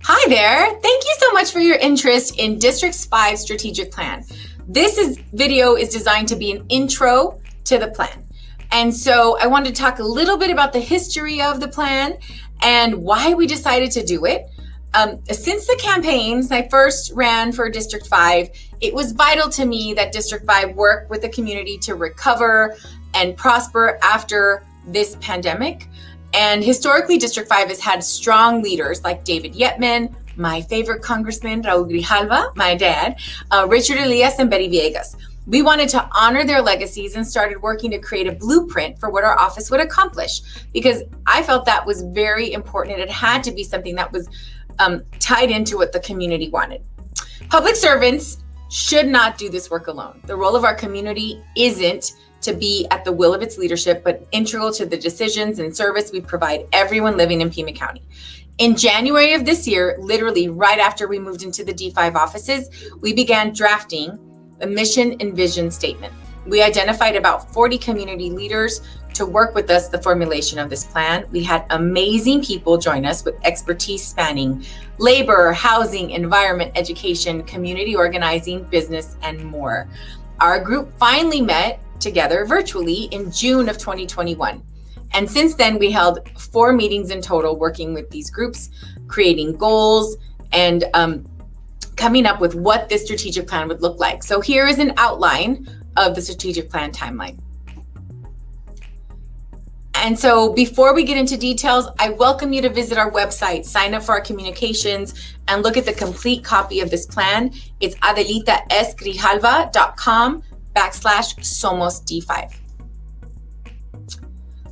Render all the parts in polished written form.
Hi there. Thank you so much for your interest in District 5 strategic plan. This video is designed to be an intro to the plan. And so I wanted to talk a little bit about the history of the plan and why we decided to do it. Since the campaigns I first ran for District 5, it was vital to me that District 5 work with the community to recover and prosper after this pandemic. And historically, District 5 has had strong leaders like David Yetman, my favorite Congressman, Raul Grijalva, my dad, Richard Elias, and Betty Villegas. We wanted to honor their legacies and started working to create a blueprint for what our office would accomplish, because I felt that was very important and it had to be something that was tied into what the community wanted. Public servants should not do this work alone. The role of our community isn't to be at the will of its leadership, but integral to the decisions and service we provide everyone living in Pima County. In January of this year, literally right after we moved into the D5 offices, we began drafting a mission and vision statement. We identified about 40 community leaders to work with us the formulation of this plan. We had amazing people join us with expertise spanning labor, housing, environment, education, community organizing, business, and more. Our group finally met together virtually in June of 2021. And since then, we held 4 meetings in total working with these groups, creating goals and coming up with what this strategic plan would look like. So here is an outline of the strategic plan timeline. And so before we get into details, I welcome you to visit our website, sign up for our communications, and look at the complete copy of this plan. It's adelitaesgrijalva.com/Somos D5.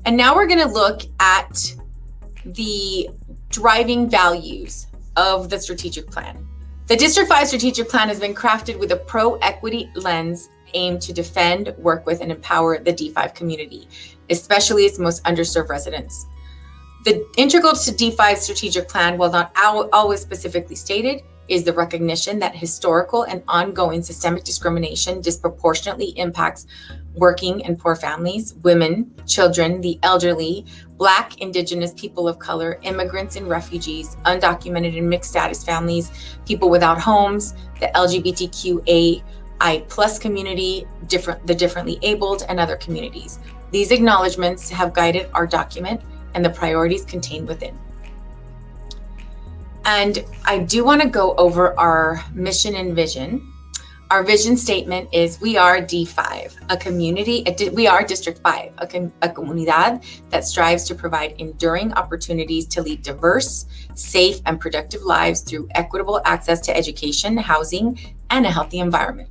And now we're going to look at the driving values of the strategic plan. The District 5 strategic plan has been crafted with a pro-equity lens aimed to defend, work with, and empower the D5 community, especially its most underserved residents. The integral to D5's strategic plan, while not always specifically stated, is the recognition that historical and ongoing systemic discrimination disproportionately impacts working and poor families, women, children, the elderly, Black, Indigenous, people of color, immigrants and refugees, undocumented and mixed status families, people without homes, the LGBTQAI+ community, the differently abled, and other communities. These acknowledgements have guided our document and the priorities contained within. And I do want to go over our mission and vision. Our vision statement is we are D5, a community, we are District 5, a comunidad that strives to provide enduring opportunities to lead diverse, safe, and productive lives through equitable access to education, housing, and a healthy environment.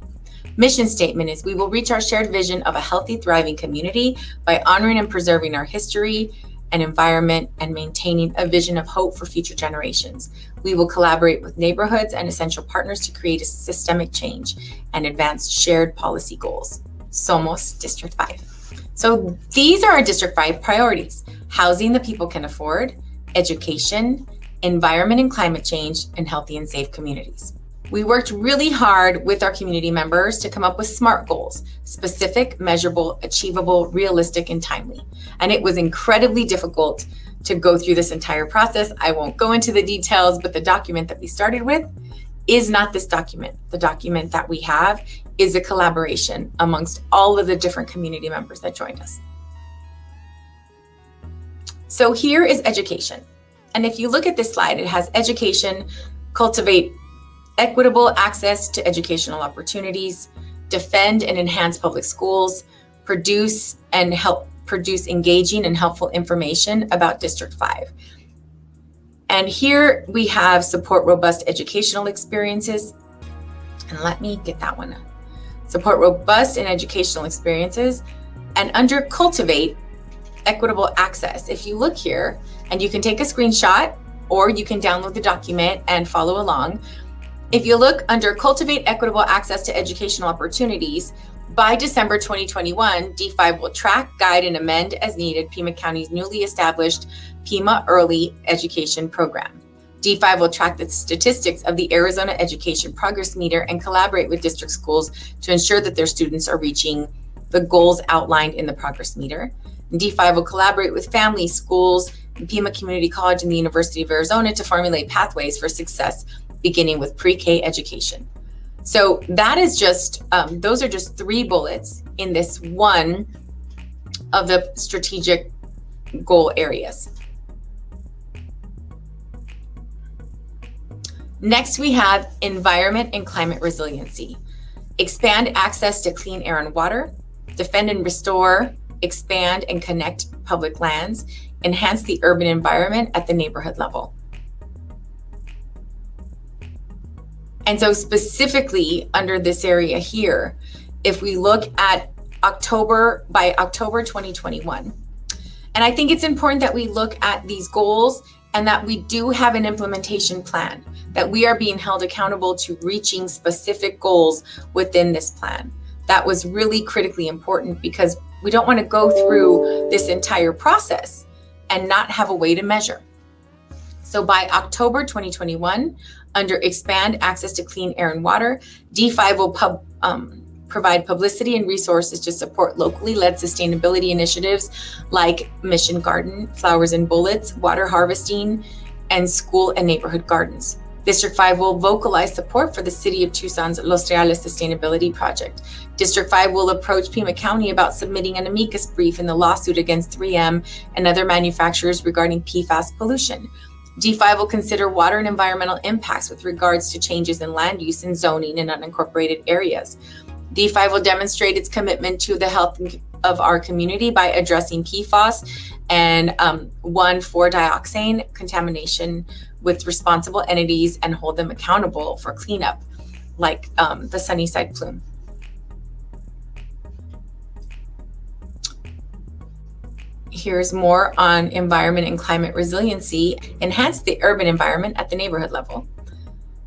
Mission statement is we will reach our shared vision of a healthy, thriving community by honoring and preserving our history and environment and maintaining a vision of hope for future generations. We will collaborate with neighborhoods and essential partners to create a systemic change and advance shared policy goals. Somos District 5. So these are our District 5 priorities: housing the people can afford, education, environment and climate change, and healthy and safe communities. We worked really hard with our community members to come up with SMART goals: specific, measurable, achievable, realistic, and timely. And it was incredibly difficult to go through this entire process. I won't go into the details, but the document that we started with is not this document. The document that we have is a collaboration amongst all of the different community members that joined us. So here is education. And if you look at this slide, it has education, cultivate equitable access to educational opportunities, defend and enhance public schools, produce and help produce engaging and helpful information about District 5. And here we have support robust educational experiences. And let me get that one. Support robust and educational experiences. And under cultivate equitable access, if you look here, and you can take a screenshot or you can download the document and follow along. If you look under cultivate equitable access to educational opportunities, by December 2021, D5 will track, guide, and amend as needed Pima County's newly established Pima Early Education Program. D5 will track the statistics of the Arizona Education Progress Meter and collaborate with district schools to ensure that their students are reaching the goals outlined in the Progress Meter. D5 will collaborate with families, schools, and Pima Community College and the University of Arizona to formulate pathways for success, beginning with pre-K education. So that is just, those are just 3 bullets in this one of the strategic goal areas. Next, we have environment and climate resiliency. Expand access to clean air and water, defend and restore, expand and connect public lands, enhance the urban environment at the neighborhood level. And so specifically under this area here, if we look at by October 2021, and I think it's important that we look at these goals and that we do have an implementation plan, that we are being held accountable to reaching specific goals within this plan. That was really critically important because we don't want to go through this entire process and not have a way to measure. So by October 2021, under expand access to clean air and water, D5 will provide publicity and resources to support locally led sustainability initiatives like Mission Garden, Flowers and Bullets, water harvesting, and school and neighborhood gardens. District 5 will vocalize support for the City of Tucson's Los Reales Sustainability Project. District 5 will approach Pima County about submitting an amicus brief in the lawsuit against 3M and other manufacturers regarding PFAS pollution. D5 will consider water and environmental impacts with regards to changes in land use and zoning in unincorporated areas. D5 will demonstrate its commitment to the health of our community by addressing PFAS and 1,4-dioxane contamination with responsible entities and hold them accountable for cleanup, like the Sunnyside plume. Here's more on environment and climate resiliency. Enhance the urban environment at the neighborhood level.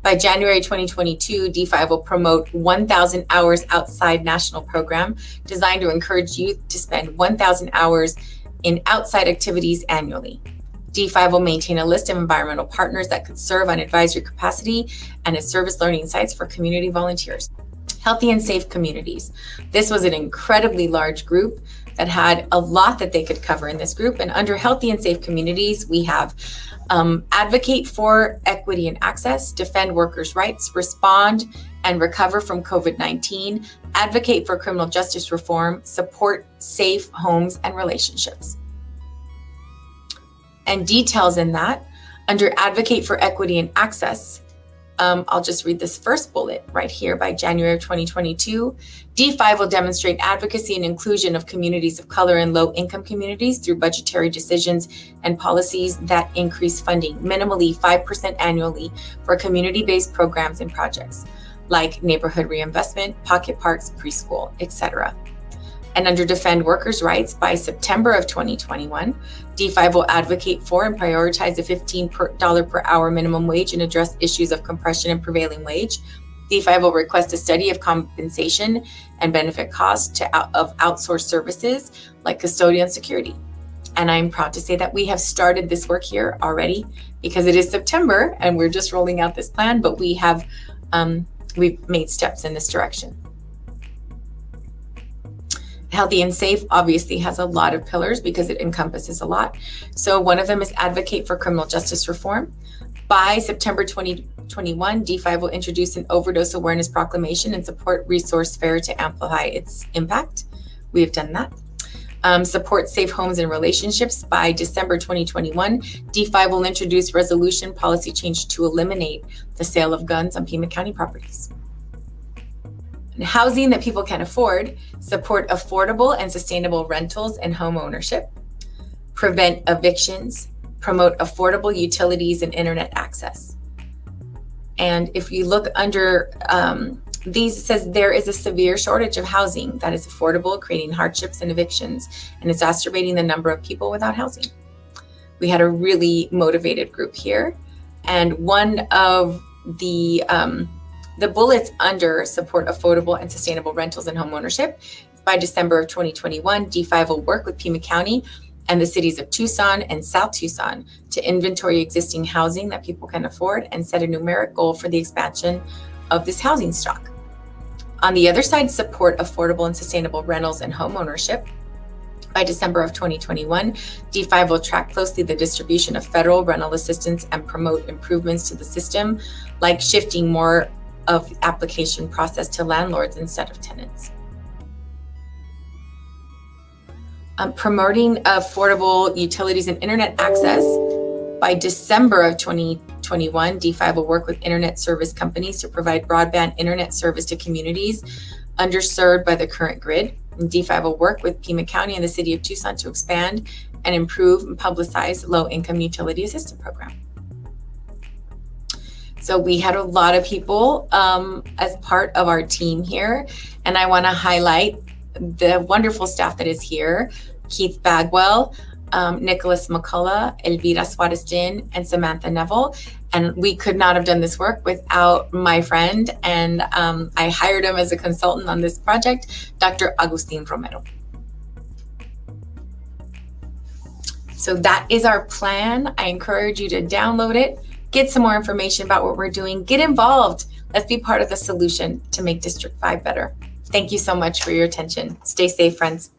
By January 2022, D5 will promote 1,000 hours outside national program designed to encourage youth to spend 1,000 hours in outside activities annually. D5 will maintain a list of environmental partners that could serve on advisory capacity and as service learning sites for community volunteers. Healthy and safe communities. This was an incredibly large group that had a lot that they could cover in this group. And under healthy and safe communities, we have advocate for equity and access, defend workers' rights, respond and recover from COVID-19, advocate for criminal justice reform, support safe homes and relationships. And details in that, under advocate for equity and access, I'll just read this first bullet right here. By January of 2022, D5 will demonstrate advocacy and inclusion of communities of color and low-income communities through budgetary decisions and policies that increase funding minimally 5% annually for community-based programs and projects like neighborhood reinvestment, pocket parks, preschool, etc. And under defend workers' rights, by September of 2021, D5 will advocate for and prioritize a $15 per hour minimum wage and address issues of compression and prevailing wage. D5 will request a study of compensation and benefit costs of outsourced services like custodial and security. And I'm proud to say that we have started this work here already because it is September and we're just rolling out this plan, but we have we've made steps in this direction. Healthy and safe obviously has a lot of pillars because it encompasses a lot. So one of them is advocate for criminal justice reform. By September 2021, D5 will introduce an overdose awareness proclamation and support Resource Fair to amplify its impact. We have done that. Support safe homes and relationships. By December 2021, D5 will introduce resolution policy change to eliminate the sale of guns on Pima County properties. Housing that people can afford, support affordable and sustainable rentals and home ownership, prevent evictions, promote affordable utilities and internet access. And if you look under these, it says there is a severe shortage of housing that is affordable, creating hardships and evictions and exacerbating the number of people without housing. We had a really motivated group here. And one of the bullets under support affordable and sustainable rentals and home ownership. By December of 2021, D5 will work with Pima County and the cities of Tucson and South Tucson to inventory existing housing that people can afford and set a numeric goal for the expansion of this housing stock. On the other side, support affordable and sustainable rentals and home ownership. By December of 2021, D5 will track closely the distribution of federal rental assistance and promote improvements to the system, like shifting more of the application process to landlords instead of tenants. Promoting affordable utilities and internet access. By December of 2021, D5 will work with internet service companies to provide broadband internet service to communities underserved by the current grid. And D5 will work with Pima County and the City of Tucson to expand and improve and publicize low-income utility assistance program. So we had a lot of people as part of our team here, and I want to highlight the wonderful staff that is here: Keith Bagwell, Nicholas McCullough, Elvira Suarez-Din, and Samantha Neville. And we could not have done this work without my friend, and I hired him as a consultant on this project, Dr. Agustin Romero. So that is our plan. I encourage you to download it, get some more information about what we're doing, get involved. Let's be part of the solution to make District 5 better. Thank you so much for your attention. Stay safe, friends.